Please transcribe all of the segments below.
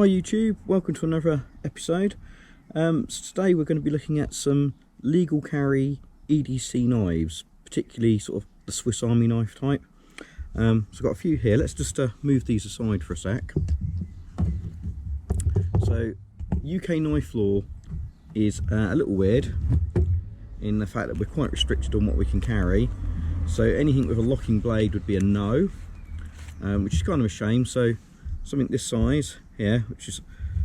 Hi YouTube, welcome to another episode. So today we're going to be looking at some legal carry EDC knives, particularly sort of the Swiss Army knife type. So I've got a few here. Let's just move these aside for a sec. So UK knife law is a little weird in the fact that we're quite restricted on what we can carry. So anything with a locking blade would be a no, which is kind of a shame. So something this size here, which is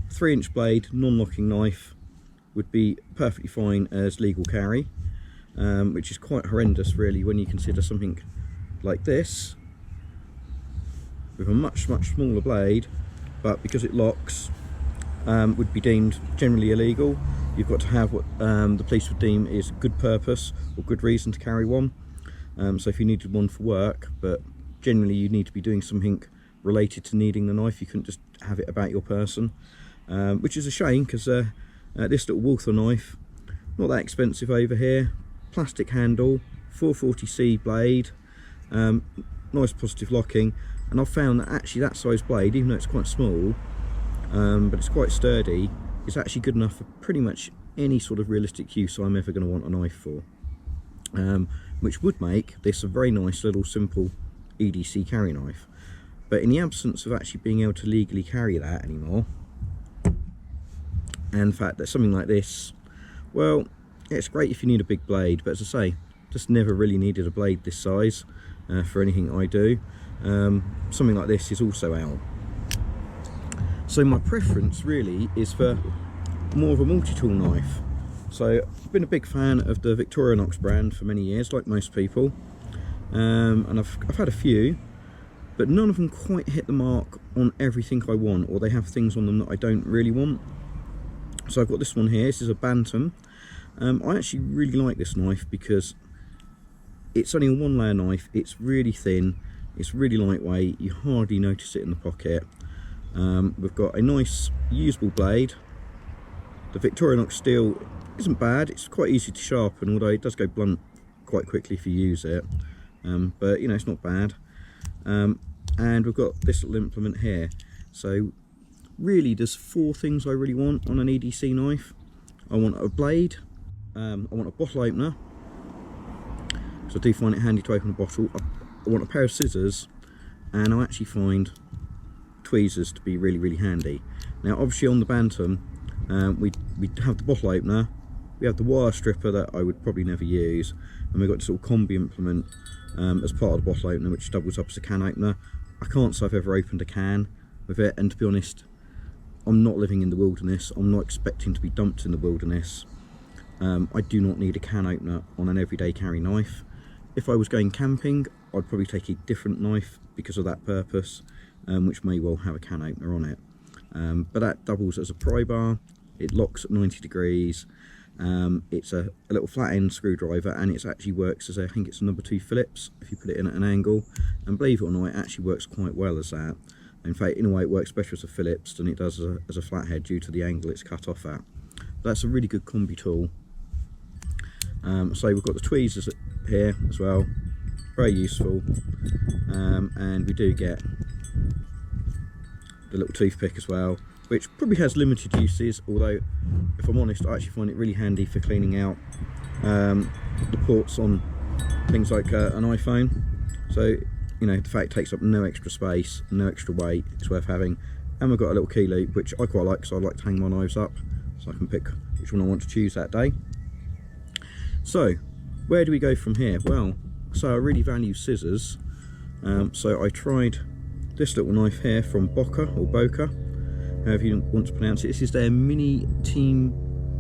a 3-inch blade non-locking knife, would be perfectly fine as legal carry, which is quite horrendous really when you consider something like this with a much smaller blade, but because it locks, would be deemed generally illegal. You've got to have what the police would deem is good purpose or good reason to carry one. So if you needed one for work, but generally you need to be doing something related to needing the knife, you couldn't just have it about your person, which is a shame because this little Walther knife, not that expensive over here, plastic handle, 440C blade, nice positive locking, and I've found that actually that size blade, even though it's quite small, but it's quite sturdy, is actually good enough for pretty much any sort of realistic use I'm ever going to want a knife for, which would make this a very nice little simple EDC carry knife. But in the absence of actually being able to legally carry that anymore, and the fact that something like this, well, it's great if you need a big blade, but as I say, just never really needed a blade this size for anything I do. Something like this is also out. So my preference really is for more of a multi-tool knife. So I've been a big fan of the Victorinox brand for many years, like most people, and I've had a few, but none of them quite hit the mark on everything I want, or they have things on them that I don't really want. So I've got this one here. This is a Bantam. I actually really like this knife because it's only a 1-layer knife. It's really thin, it's really lightweight, you hardly notice it in the pocket. We've got a nice usable blade. The Victorinox steel isn't bad, it's quite easy to sharpen, although it does go blunt quite quickly if you use it, but you know, it's not bad. And we've got this little implement here. So really there's 4 things I really want on an EDC knife. I want a blade, I want a bottle opener, so I do find it handy to open a bottle. I want a pair of scissors, and I actually find tweezers to be really handy. Now obviously on the Bantam, we have the bottle opener, we have the wire stripper that I would probably never use, and we've got this little combi implement as part of the bottle opener, which doubles up as a can opener. I can't say I've ever opened a can with it, and to be honest, I'm not living in the wilderness, I'm not expecting to be dumped in the wilderness. I do not need a can opener on an everyday carry knife. If I was going camping, I'd probably take a different knife because of that purpose, which may well have a can opener on it. But that doubles as a pry bar, it locks at 90 degrees, it's a little flat end screwdriver, and it actually works as I think it's a number 2 Phillips if you put it in at an angle, and believe it or not, it actually works quite well as that. In fact, in a way it works better as a Phillips than it does as a flathead due to the angle it's cut off at. But that's a really good combi tool. So we've got the tweezers here as well, very useful, and we do get the little toothpick as well, which probably has limited uses, although if I'm honest, I actually find it really handy for cleaning out the ports on things like an iPhone. So you know, the fact it takes up no extra space, no extra weight, it's worth having. And we've got a little key loop, which I quite like because I like to hang my knives up so I can pick which one I want to choose that day. So where do we go from here? Well, so I really value scissors, so I tried this little knife here from Boker, or Boker, however you want to pronounce it. This is their mini Team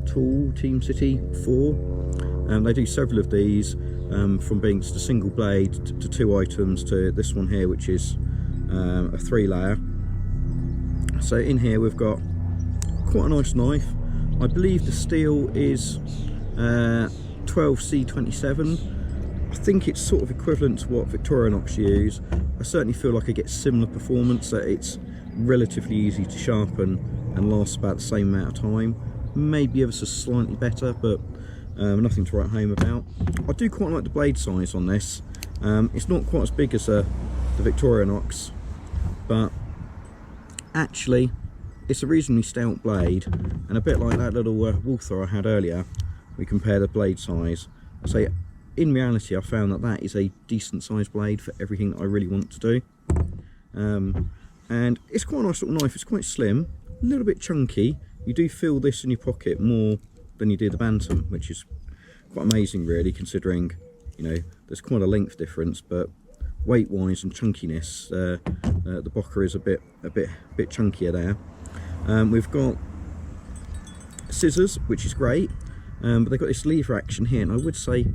Tool, Team City 4. They do several of these, from being just a single blade to 2 items to this one here, which is a 3-layer. So in here we've got quite a nice knife. I believe the steel is 12C27. I think it's sort of equivalent to what Victorinox use. I certainly feel like I get similar performance, that it's relatively easy to sharpen and lasts about the same amount of time, maybe ever so slightly better, but nothing to write home about. I do quite like the blade size on this. It's not quite as big as the Victorinox, but actually it's a reasonably stout blade, and a bit like that little Walther I had earlier, we compare the blade size. I say, in reality, I found that that is a decent sized blade for everything that I really want to do. And it's quite a nice little knife. It's quite slim, a little bit chunky. You do feel this in your pocket more than you do the Bantam, which is quite amazing really, considering, you know, there's quite a length difference, but weight wise and chunkiness, the Boker is a bit chunkier there. We've got scissors, which is great, but they've got this lever action here, and I would say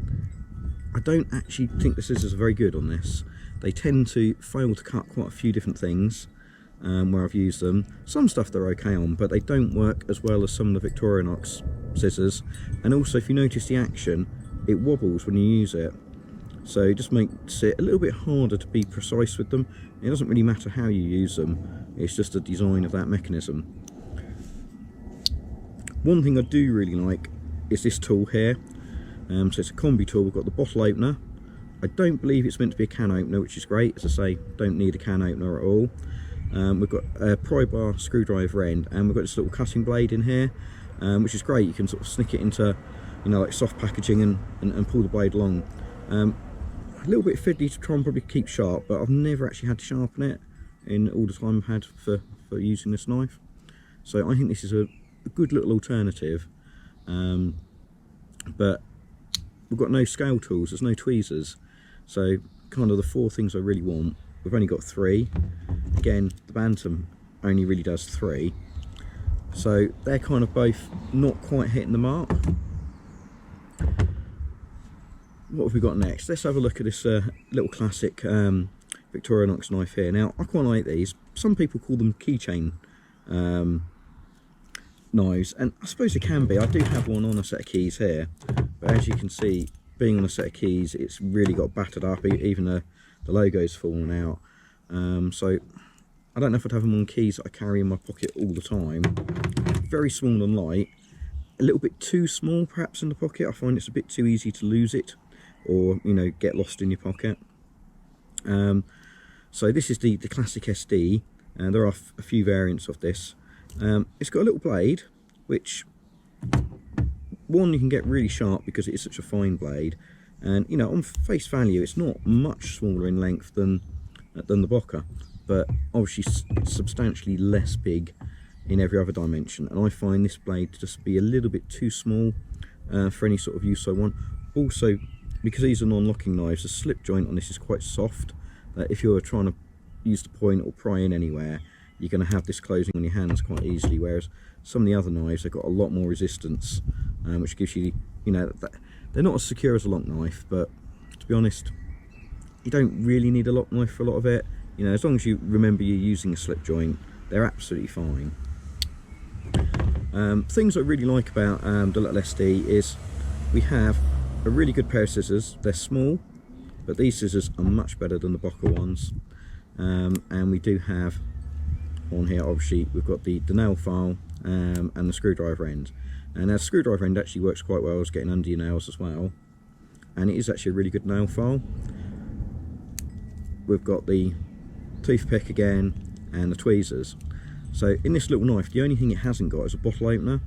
I don't actually think the scissors are very good on this. They tend to fail to cut quite a few different things where I've used them. Some stuff they're okay on, but they don't work as well as some of the Victorinox scissors. And also, if you notice the action, it wobbles when you use it. So it just makes it a little bit harder to be precise with them. It doesn't really matter how you use them, it's just the design of that mechanism. One thing I do really like is this tool here. So it's a combi tool. We've got the bottle opener. I don't believe it's meant to be a can opener, which is great. As I say, don't need a can opener at all. We've got a pry bar screwdriver end, and we've got this little cutting blade in here, which is great. You can sort of snick it into, you know, like soft packaging and pull the blade along. A little bit fiddly to try and probably keep sharp, but I've never actually had to sharpen it in all the time I've had for using this knife. So I think this is a good little alternative. But we've got no scale tools, there's no tweezers. So kind of the four things I really want, we've only got three. Again, the Bantam only really does three. So they're kind of both not quite hitting the mark. What have we got next? Let's have a look at this little classic Victorinox knife here. Now, I quite like these. Some people call them keychain knives, and I suppose it can be. I do have one on a set of keys here, but as you can see, being on a set of keys, it's really got battered up. Even the logo's fallen out. So I don't know if I'd have them on keys that I carry in my pocket all the time. Very small and light. A little bit too small perhaps in the pocket. I find it's a bit too easy to lose it, or, you know, get lost in your pocket. So this is the classic SD, and there are a few variants of this. It's got a little blade, which, one, you can get really sharp because it is such a fine blade, and, you know, on face value it's not much smaller in length than the Boker, but obviously substantially less big in every other dimension, and I find this blade to just be a little bit too small for any sort of use I want. Also, because these are non-locking knives, the slip joint on this is quite soft, that if you're trying to use the point or pry in anywhere, you're going to have this closing on your hands quite easily, whereas some of the other knives, they've got a lot more resistance, which gives you, you know, they're not as secure as a lock knife, but to be honest, you don't really need a lock knife for a lot of it. You know, as long as you remember you're using a slip joint, they're absolutely fine. Things I really like about the little SD is we have a really good pair of scissors. They're small, but these scissors are much better than the Boker ones. And we do have on here, obviously, we've got the nail file and the screwdriver end. And our screwdriver end actually works quite well as getting under your nails as well. And it is actually a really good nail file. We've got the toothpick again and the tweezers. So in this little knife, the only thing it hasn't got is a bottle opener.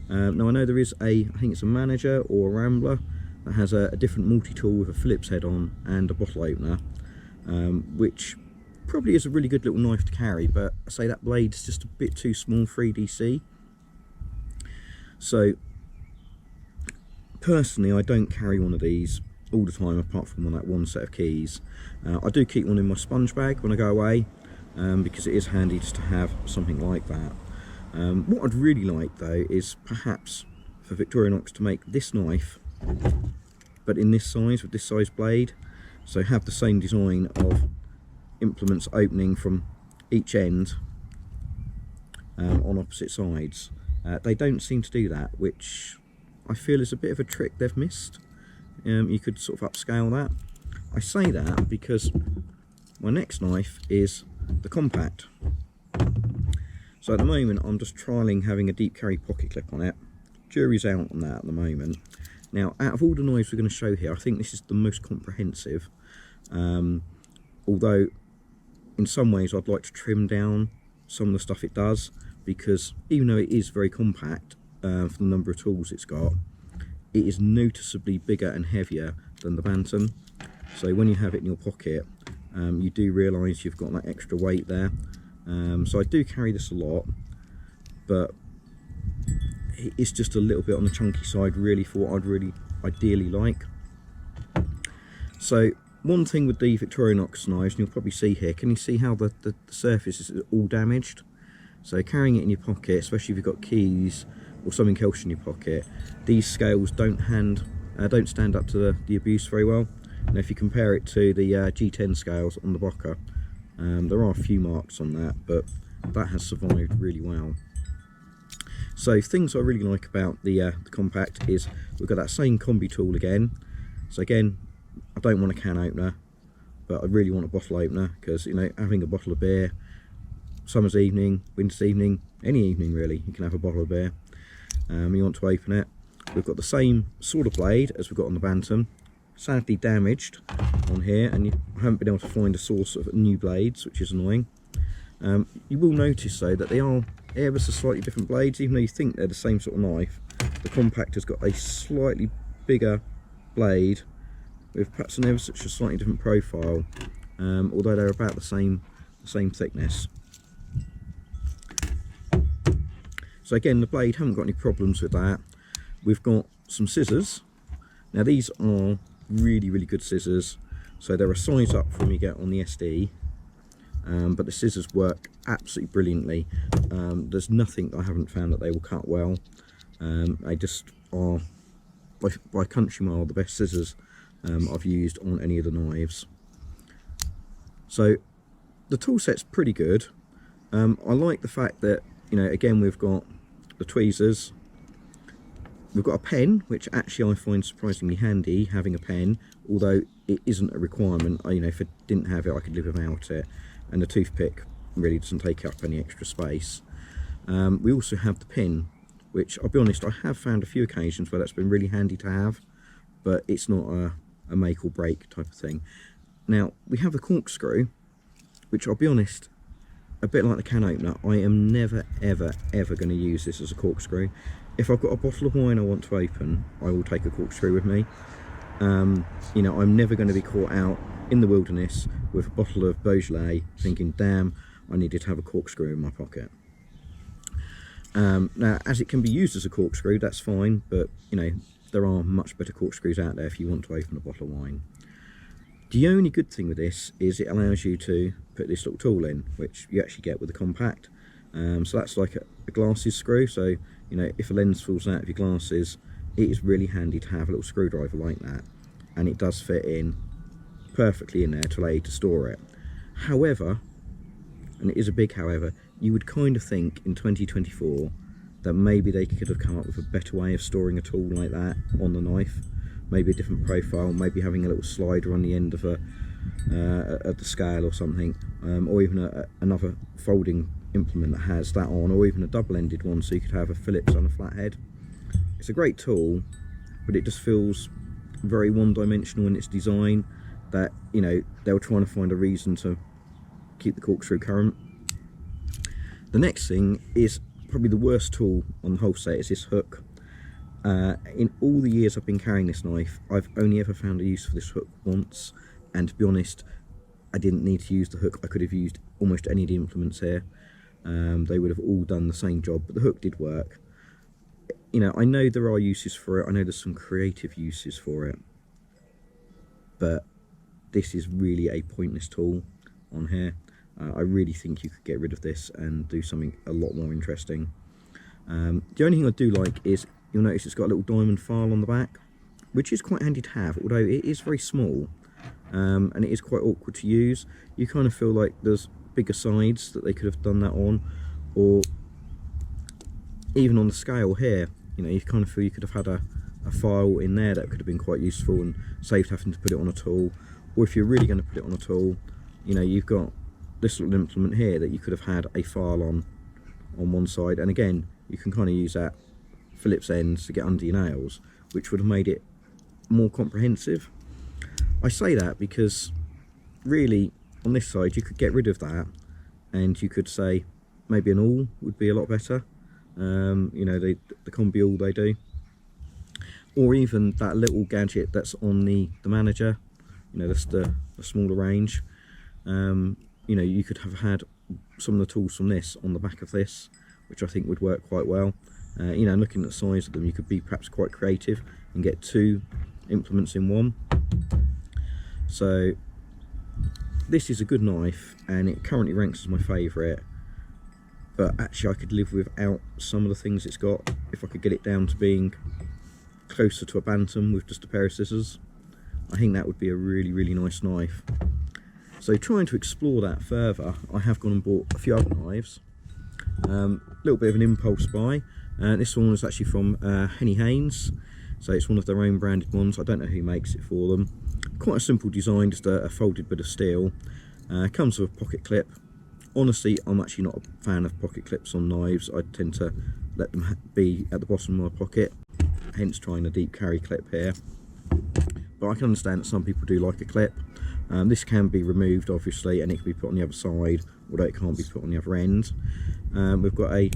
Now I know there is I think it's a Manager or a Rambler that has a different multi-tool with a Phillips head on and a bottle opener, which probably is a really good little knife to carry, but I say that blade's just a bit too small for EDC. So personally, I don't carry one of these all the time apart from on that one set of keys. I do keep one in my sponge bag when I go away, because it is handy just to have something like that. What I'd really like though is perhaps for Victorinox to make this knife, but in this size, with this size blade, so have the same design of implements opening from each end on opposite sides. They don't seem to do that, which I feel is a bit of a trick they've missed. You could sort of upscale that. I say that because my next knife is the compact. So at the moment I'm just trialling having a deep carry pocket clip on it. Jury's out on that at the moment. Now, out of all the knives we're going to show here, I think this is the most comprehensive, although in some ways I'd like to trim down some of the stuff it does, because even though it is very compact for the number of tools it's got, it is noticeably bigger and heavier than the Bantam. So when you have it in your pocket, you do realise you've got that extra weight there. So I do carry this a lot, but it's just a little bit on the chunky side really for what I'd really ideally like. So one thing with the Victorinox knives, and you'll probably see here, can you see how the surface is all damaged? So carrying it in your pocket, especially if you've got keys or something else in your pocket, these scales don't stand up to the abuse very well. And if you compare it to the G10 scales on the Boker, there are a few marks on that, but that has survived really well. So things I really like about the compact is we've got that same combi tool again. So again, I don't want a can opener, but I really want a bottle opener, because, you know, having a bottle of beer, summer's evening, winter's evening, any evening really, you can have a bottle of beer. You want to open it. We've got the same sort of blade as we've got on the Bantam, sadly damaged on here, and I haven't been able to find a source of new blades, which is annoying. You will notice though that they are ever so slightly different blades, even though you think they're the same sort of knife. The compact has got a slightly bigger blade with perhaps an ever such a slightly different profile, although they're about the same thickness. So again, the blade, haven't got any problems with that. We've got some scissors. Now these are really good scissors. So they're a size up from you get on the SD, but the scissors work absolutely brilliantly. There's nothing that I haven't found that they will cut well. They just are, by country mile, the best scissors I've used on any of the knives. So the tool set's pretty good. I like the fact that, you know, again, we've got the tweezers. We've got a pen, which actually I find surprisingly handy, having a pen, although it isn't a requirement. You know, if I didn't have it, I could live without it. And the toothpick really doesn't take up any extra space. We also have the pin, which I'll be honest, I have found a few occasions where that's been really handy to have, but it's not a make or break type of thing. Now, we have the corkscrew, which I'll be honest, a bit like the can opener, I am never ever going to use this as a corkscrew. If I've got a bottle of wine I want to open, I will take a corkscrew with me. You know, I'm never going to be caught out in the wilderness with a bottle of Beaujolais thinking, damn, I needed to have a corkscrew in my pocket. Now, as it can be used as a corkscrew, that's fine, but, you know, there are much better corkscrews out there if you want to open a bottle of wine. The only good thing with this is it allows you to put this little tool in, which you actually get with the compact. So that's like a glasses screw. So, you know, if a lens falls out of your glasses, it is really handy to have a little screwdriver like that, and it does fit in perfectly in there to allow you to store it. However, and it is a big however, you would kind of think in 2024 that maybe they could have come up with a better way of storing a tool like that on the knife. Maybe a different profile, maybe having a little slider on the end of the scale or something, or even another folding implement that has that on, or even a double-ended one, so you could have a Phillips on a flathead. It's a great tool, but it just feels very one-dimensional in its design, that, you know, they were trying to find a reason to keep the corkscrew current. The next thing is probably the worst tool on the whole set, is this hook. In all the years I've been carrying this knife, I've only ever found a use for this hook once, and to be honest, I didn't need to use the hook. I could have used almost any of the implements here. They would have all done the same job, but the hook did work. You know, I know there are uses for it, I know there's some creative uses for it, but this is really a pointless tool on here. I really think you could get rid of this and do something a lot more interesting. The only thing I do like is, you'll notice it's got a little diamond file on the back, which is quite handy to have, although it is very small, and it is quite awkward to use. You kind of feel like there's bigger sides that they could have done that on, or even on the scale here, you know, you kind of feel you could have had a file in there that could have been quite useful and saved having to put it on a tool. Or if you're really going to put it on a tool, you know, you've got this little implement here that you could have had a file on one side, and again, you can kind of use that Phillips ends to get under your nails, which would have made it more comprehensive. I say that because really on this side you could get rid of that, and you could say, maybe an awl would be a lot better. You know, the combi awl they do, or even that little gadget that's on the manager. You know, that's the smaller range. You know, you could have had some of the tools from this on the back of this, which I think would work quite well. You know, looking at the size of them, you could be perhaps quite creative and get 2 implements in one. So this is a good knife, and it currently ranks as my favourite, but actually I could live without some of the things it's got if I could get it down to being closer to a bantam with just a pair of scissors. I think that would be a really nice knife. So trying to explore that further, I have gone and bought a few other knives. Little bit of an impulse buy. This one was actually from Haynes, so it's one of their own branded ones. I don't know who makes it for them. Quite a simple design, just a folded bit of steel. Comes with a pocket clip. Honestly, I'm actually not a fan of pocket clips on knives. I tend to let them be at the bottom of my pocket, hence trying a deep carry clip here. But I can understand that some people do like a clip. This can be removed obviously, and it can be put on the other side, although it can't be put on the other end. We've got a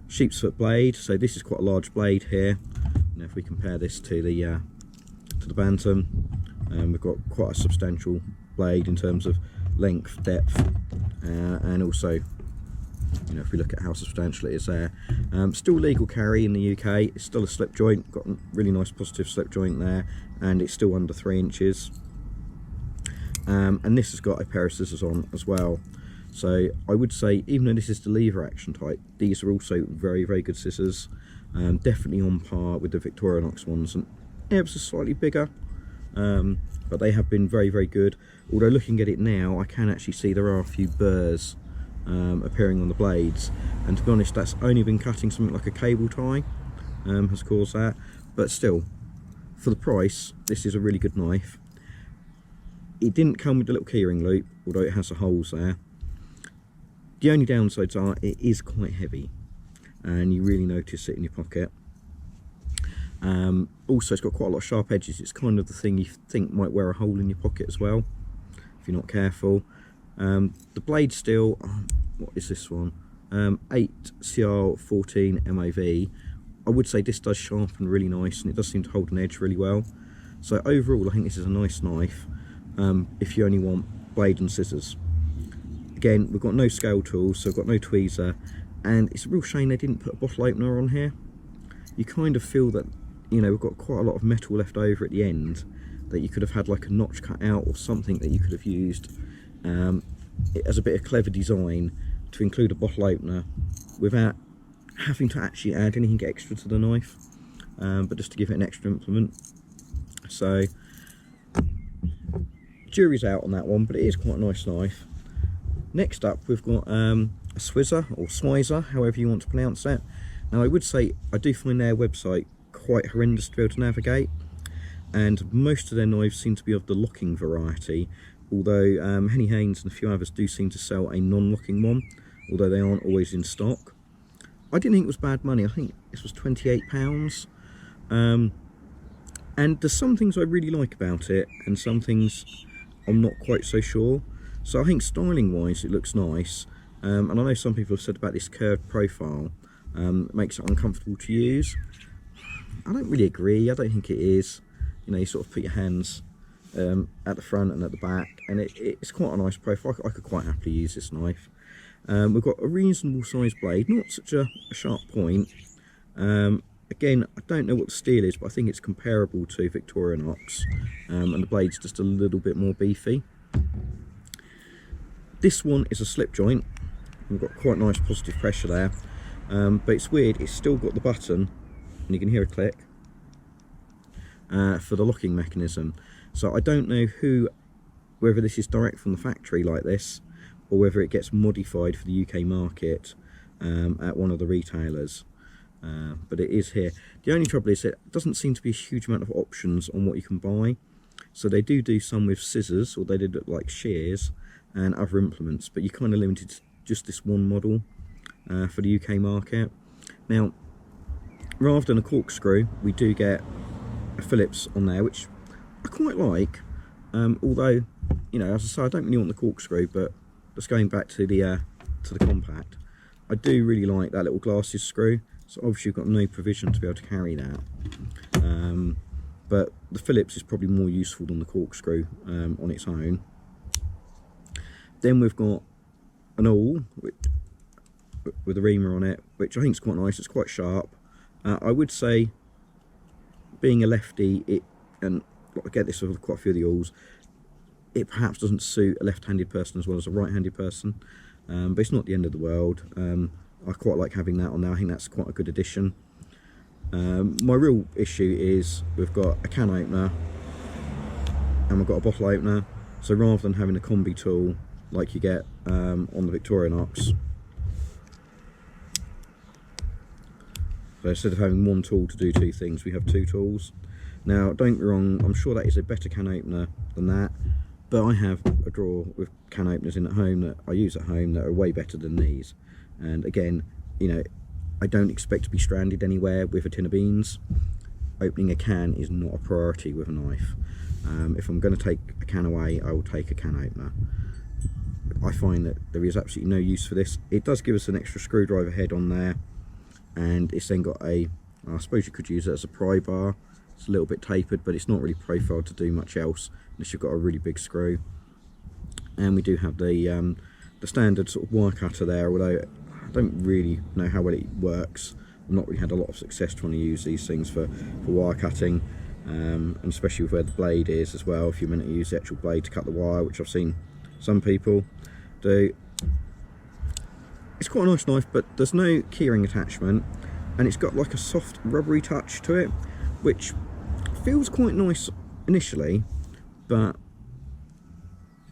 sheep's foot blade, so this is quite a large blade here. Now if we compare this to the bantam, we've got quite a substantial blade in terms of length, depth, and also, you know, if we look at how substantial it is there. Still legal carry in the UK. It's still a slip joint, got a really nice positive slip joint there, and it's still under 3 inches. And this has got a pair of scissors on as well. So I would say, even though this is the lever action type, these are also very good scissors. Definitely on par with the Victorinox ones, and ever so slightly bigger. But they have been very good. Although looking at it now, I can actually see there are a few burrs appearing on the blades, and to be honest, that's only been cutting something like a cable tie has caused that. But still, for the price, this is a really good knife. It didn't come with the little keyring loop, although it has the holes there. The only downsides are it is quite heavy, and you really notice it in your pocket. Also, it's got quite a lot of sharp edges. It's kind of the thing you think might wear a hole in your pocket as well, if you're not careful. The blade steel, what is this one? 8CR14 MOV. I would say this does sharpen really nice, and it does seem to hold an edge really well. So overall, I think this is a nice knife if you only want blade and scissors. Again, we've got no scale tools, so we've got no tweezer, and it's a real shame they didn't put a bottle opener on here. You kind of feel that, you know, we've got quite a lot of metal left over at the end, that you could have had like a notch cut out or something that you could have used as a bit of clever design to include a bottle opener without having to actually add anything extra to the knife, but just to give it an extra implement. So jury's out on that one, but it is quite a nice knife. Next up, we've got a Swiza, or Swiza, however you want to pronounce that. Now I would say I do find their website quite horrendous to be able to navigate, and most of their knives seem to be of the locking variety, although Haynes and a few others do seem to sell a non-locking one, although they aren't always in stock. I didn't think it was bad money. I think this was £28. And there's some things I really like about it, and some things I'm not quite so sure. So I think styling wise it looks nice, and I know some people have said about this curved profile it makes it uncomfortable to use. I don't really agree. I don't think it is. You know, you sort of put your hands at the front and at the back, and it's quite a nice profile. I could quite happily use this knife. We've got a reasonable size blade, not such a sharp point. Again, I don't know what the steel is, but I think it's comparable to Victorinox, and the blade's just a little bit more beefy. This one is a slip joint. We've got quite nice positive pressure there, but it's weird, it's still got the button, and you can hear a click, for the locking mechanism. So I don't know whether this is direct from the factory like this, or whether it gets modified for the UK market at one of the retailers. But it is here. The only trouble is that it doesn't seem to be a huge amount of options on what you can buy. So they do some with scissors, or they did look like shears and other implements, but you're kind of limited to just this one model for the UK market. Now, rather than a corkscrew, we do get a Phillips on there, which I quite like. Although, you know, as I say, I don't really want the corkscrew, but just going back to the compact, I do really like that little glasses screw. So obviously you've got no provision to be able to carry that. But the Phillips is probably more useful than the corkscrew on its own. Then we've got an awl with a reamer on it, which I think is quite nice. It's quite sharp. I would say, being a lefty, and I get this with quite a few of the awls, it perhaps doesn't suit a left-handed person as well as a right-handed person, but it's not the end of the world. I quite like having that on there. I think that's quite a good addition. My real issue is we've got a can opener and we've got a bottle opener, so rather than having a combi tool like you get on the Victorinox, so instead of having one tool to do two things, we have two tools. Now, don't get me wrong, I'm sure that is a better can opener than that, but I have a drawer with can openers in at home that I use at home that are way better than these. And again, you know, I don't expect to be stranded anywhere with a tin of beans. Opening a can is not a priority with a knife. If I'm going to take a can away, I will take a can opener. I find that there is absolutely no use for this. It does give us an extra screwdriver head on there, and it's then got I suppose you could use it as a pry bar. It's a little bit tapered, but it's not really profiled to do much else unless you've got a really big screw. And we do have the standard sort of wire cutter there, although I don't really know how well it works. I've not really had a lot of success trying to use these things for wire cutting, and especially with where the blade is as well. If you're meant to use the actual blade to cut the wire, which I've seen some people do. It's quite a nice knife, but there's no keyring attachment, and it's got like a soft rubbery touch to it, which feels quite nice initially, but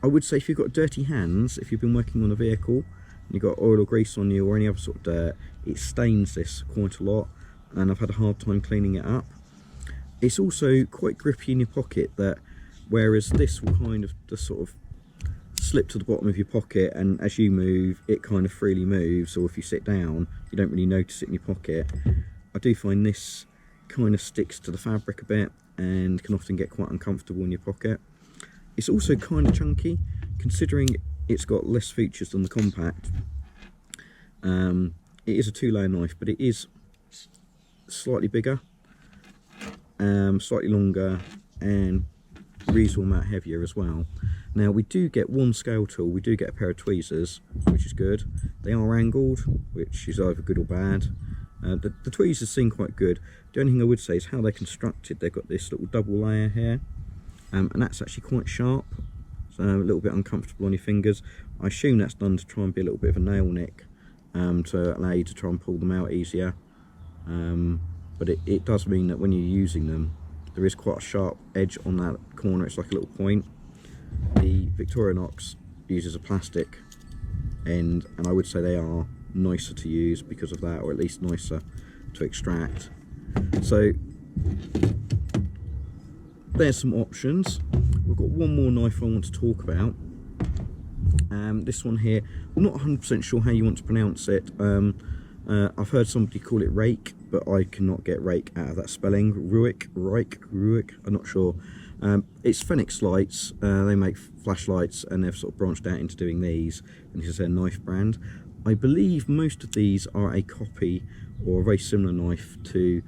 I would say if you've got dirty hands, if you've been working on a vehicle and you've got oil or grease on you or any other sort of dirt, it stains this quite a lot, and I've had a hard time cleaning it up. It's also quite grippy in your pocket, that whereas this will kind of just sort of slip to the bottom of your pocket, and as you move it kind of freely moves, or if you sit down you don't really notice it in your pocket. I do find this kind of sticks to the fabric a bit and can often get quite uncomfortable in your pocket. It's also kind of chunky, considering it's got less features than the compact. It is a two-layer knife, but it is slightly bigger, slightly longer, and reasonable amount heavier as well. Now, we do get one scale tool, we do get a pair of tweezers, which is good. They are angled, which is either good or bad. The tweezers seem quite good. The only thing I would say is how they're constructed. They've got this little double layer here, and that's actually quite sharp, so a little bit uncomfortable on your fingers. I assume that's done to try and be a little bit of a nail nick, to allow you to try and pull them out easier. But it does mean that when you're using them, there is quite a sharp edge on that corner. It's like a little point. The Victorinox uses a plastic end, and I would say they are nicer to use because of that, or at least nicer to extract. So there's some options. We've got one more knife I want to talk about. This one here, I'm not 100% sure how you want to pronounce it. I've heard somebody call it rake, but I cannot get rake out of that spelling. Ruike, I'm not sure. It's Phoenix Lights. They make flashlights, and they've sort of branched out into doing these, and this is their knife brand. I believe most of these are a copy or a very similar knife to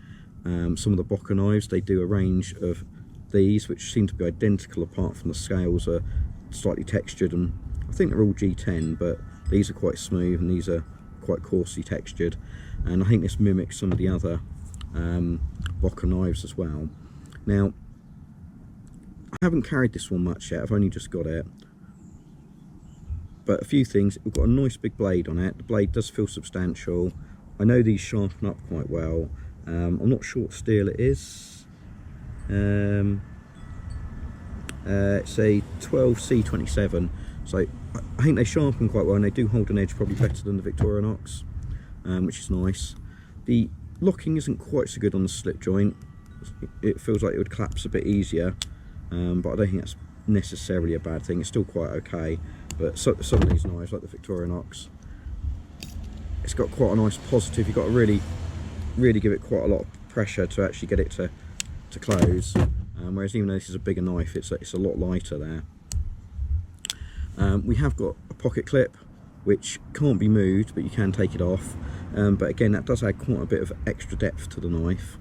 some of the Boker knives. They do a range of these which seem to be identical, apart from the scales are slightly textured, and I think they're all G10, but these are quite smooth and these are quite coarsely textured, and I think this mimics some of the other Boker knives as well. Now, I haven't carried this one much yet, I've only just got it, but a few things. We've got a nice big blade on it. The blade does feel substantial. I know these sharpen up quite well. I'm not sure what steel it is. It's a 12C27, so I think they sharpen quite well, and they do hold an edge probably better than the Victorinox, which is nice. The locking isn't quite so good on the slip joint. It feels like it would collapse a bit easier, but I don't think that's necessarily a bad thing. It's still quite okay, but some of these knives, like the Victorinox, it's got quite a nice positive. You've got to really give it quite a lot of pressure to actually get it to close, whereas even though this is a bigger knife, it's a lot lighter there. We have got a pocket clip, which can't be moved, but you can take it off. But again, that does add quite a bit of extra depth to the knife.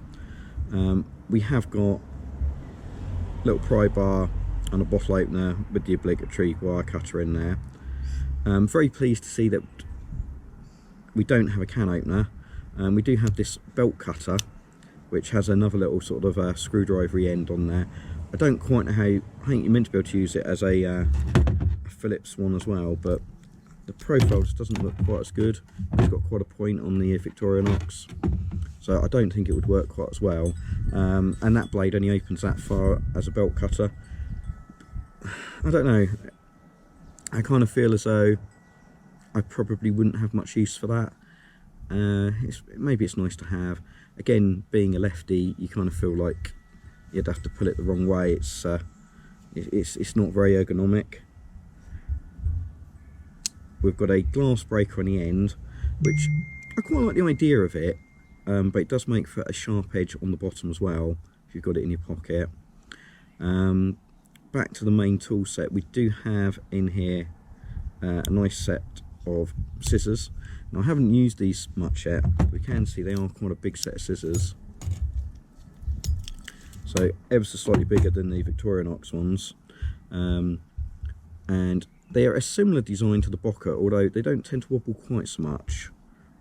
We have got a little pry bar and a bottle opener with the obligatory wire cutter in there. I'm very pleased to see that we don't have a can opener. We do have this belt cutter, which has another little sort of screwdrivery end on there. I don't quite know how, I think you're meant to be able to use it as a Phillips one as well, but the profile just doesn't look quite as good. It's got quite a point on the Victorinox, so I don't think it would work quite as well. And that blade only opens that far as a belt cutter. I don't know, I kind of feel as though I probably wouldn't have much use for that. Maybe it's nice to have. Again, being a lefty, you kind of feel like you'd have to pull it the wrong way. It's not very ergonomic. We've got a glass breaker on the end, which I quite like the idea of it, but it does make for a sharp edge on the bottom as well, if you've got it in your pocket. Back to the main tool set, we do have in here a nice set of scissors. Now I haven't used these much yet, but we can see they are quite a big set of scissors. So ever so slightly bigger than the Victorinox ones. And they are a similar design to the Boker, although they don't tend to wobble quite so much.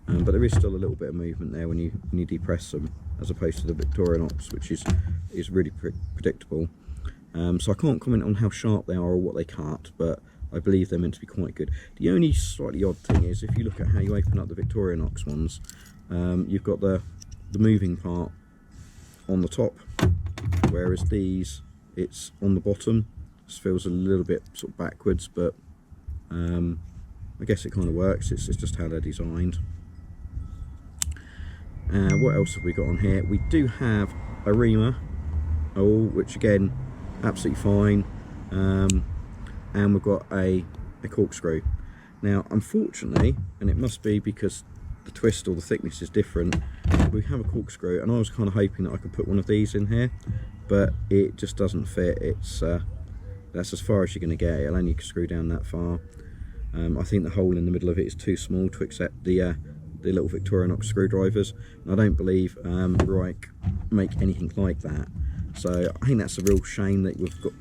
But there is still a little bit of movement there when you depress them, as opposed to the Victorinox, which is really predictable. So I can't comment on how sharp they are or what they cut, but I believe they're meant to be quite good. The only slightly odd thing is, if you look at how you open up the Victorinox ones, you've got the moving part on the top, whereas these, it's on the bottom. This feels a little bit sort of backwards, but I guess it kind of works. It's just how they're designed. What else have we got on here? We do have a reamer, which again, absolutely fine. And we've got a corkscrew. Now, unfortunately, and it must be because the twist or the thickness is different, we have a corkscrew, and I was kind of hoping that I could put one of these in here, but it just doesn't fit. It's that's as far as you're going to get. It'll only screw down that far. I think the hole in the middle of it is too small to accept the little Victorinox screwdrivers, and I don't believe Ruike make anything like that. So I think that's a real shame that we've got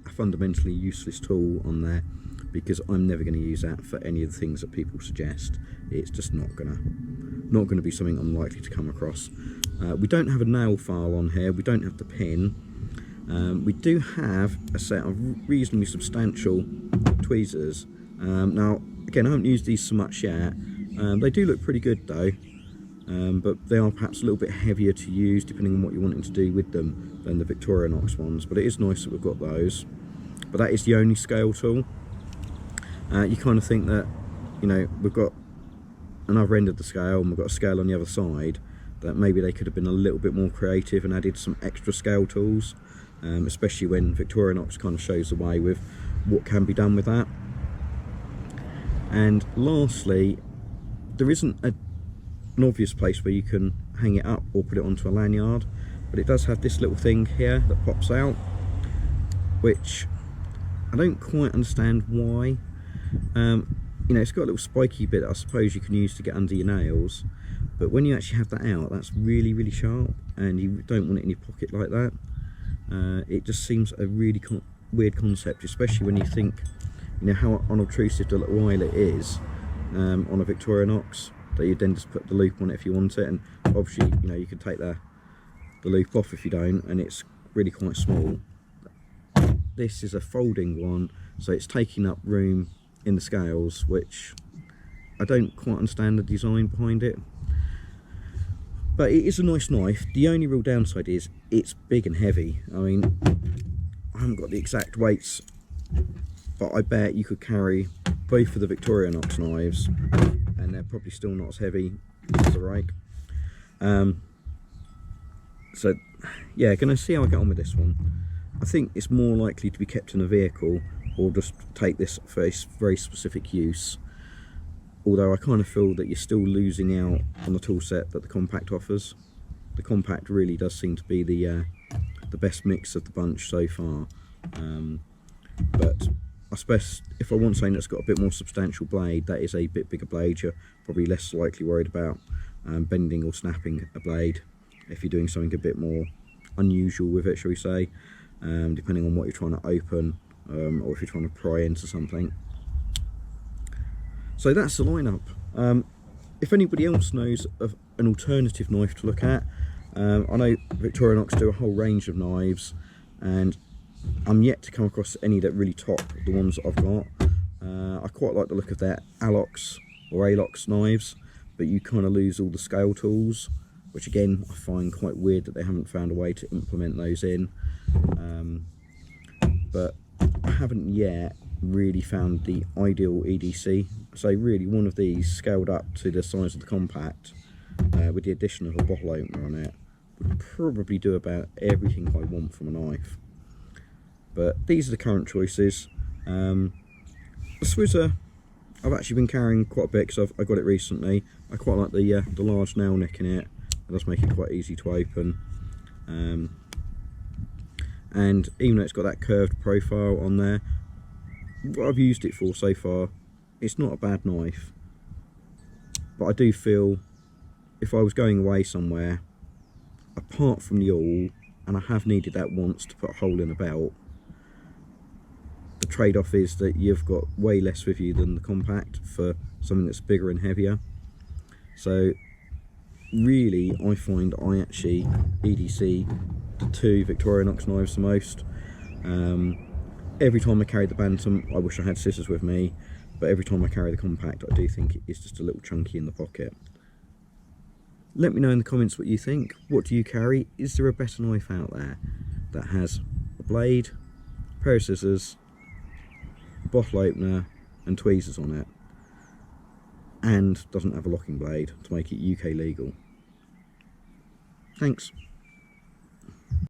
a fundamentally useless tool on there, because I'm never going to use that for any of the things that people suggest. It's just not gonna be something I'm likely to come across. We don't have a nail file on here. We don't have the pin. We do have a set of reasonably substantial tweezers. Now, again, I haven't used these so much yet. They do look pretty good though, but they are perhaps a little bit heavier to use depending on what you're wanting to do with them than the Victorinox ones, but it is nice that we've got those. But that is the only scale tool. You kind of think that, you know, we've got another end of the scale and we've got a scale on the other side, that maybe they could have been a little bit more creative and added some extra scale tools, especially when Victorinox kind of shows the way with what can be done with that. And lastly, there isn't an obvious place where you can hang it up or put it onto a lanyard, but it does have this little thing here that pops out, which I don't quite understand why. You know, it's got a little spiky bit that I suppose you can use to get under your nails, but when you actually have that out, that's really, really sharp, and you don't want it in your pocket like that. It just seems a really weird concept, especially when you think, you know, how unobtrusive the little eyelet is on a Victorinox, that you then just put the loop on it if you want it, and obviously, you know, you can take the loop off if you don't, and it's really quite small. This is a folding one, so it's taking up room in the scales, which I don't quite understand the design behind it. But it is a nice knife. The only real downside is it's big and heavy. I mean, I haven't got the exact weights, but I bet you could carry both of the Victorinox knives and they're probably still not as heavy as the Ruike. So yeah, gonna see how I get on with this one. I think it's more likely to be kept in a vehicle, or just take this for a very specific use. Although I kind of feel that you're still losing out on the tool set that the compact offers. The compact really does seem to be the best mix of the bunch so far. But I suppose if I want something that's got a bit more substantial blade, that is a bit bigger blade. You're probably less likely worried about bending or snapping a blade if you're doing something a bit more unusual with it, shall we say, depending on what you're trying to open, or if you're trying to pry into something. So that's the lineup. If anybody else knows of an alternative knife to look at, I know Victorinox do a whole range of knives, and I'm yet to come across any that really top the ones that I've got. I quite like the look of their Alox or Alox knives, but you kind of lose all the scale tools, which again I find quite weird that they haven't found a way to implement those in. But I haven't yet really found the ideal EDC. So really one of these scaled up to the size of the compact, with the addition of a bottle opener on it, would probably do about everything I want from a knife. But these are the current choices. The Swiza I've actually been carrying quite a bit because I got it recently. I quite like the large nail nick in it. It does make it quite easy to open. And even though it's got that curved profile on there, what I've used it for so far, it's not a bad knife. But I do feel if I was going away somewhere, apart from the awl, and I have needed that once to put a hole in a belt, the trade-off is that you've got way less with you than the compact for something that's bigger and heavier. So really I find I actually EDC the two Victorinox knives the most. Every time I carry the Bantam I wish I had scissors with me, but every time I carry the compact I do think it's just a little chunky in the pocket. Let me know in the comments what you think. What do you carry? Is there a better knife out there that has a blade, a pair of scissors, a bottle opener and tweezers on it, and doesn't have a locking blade to make it UK legal? Thanks.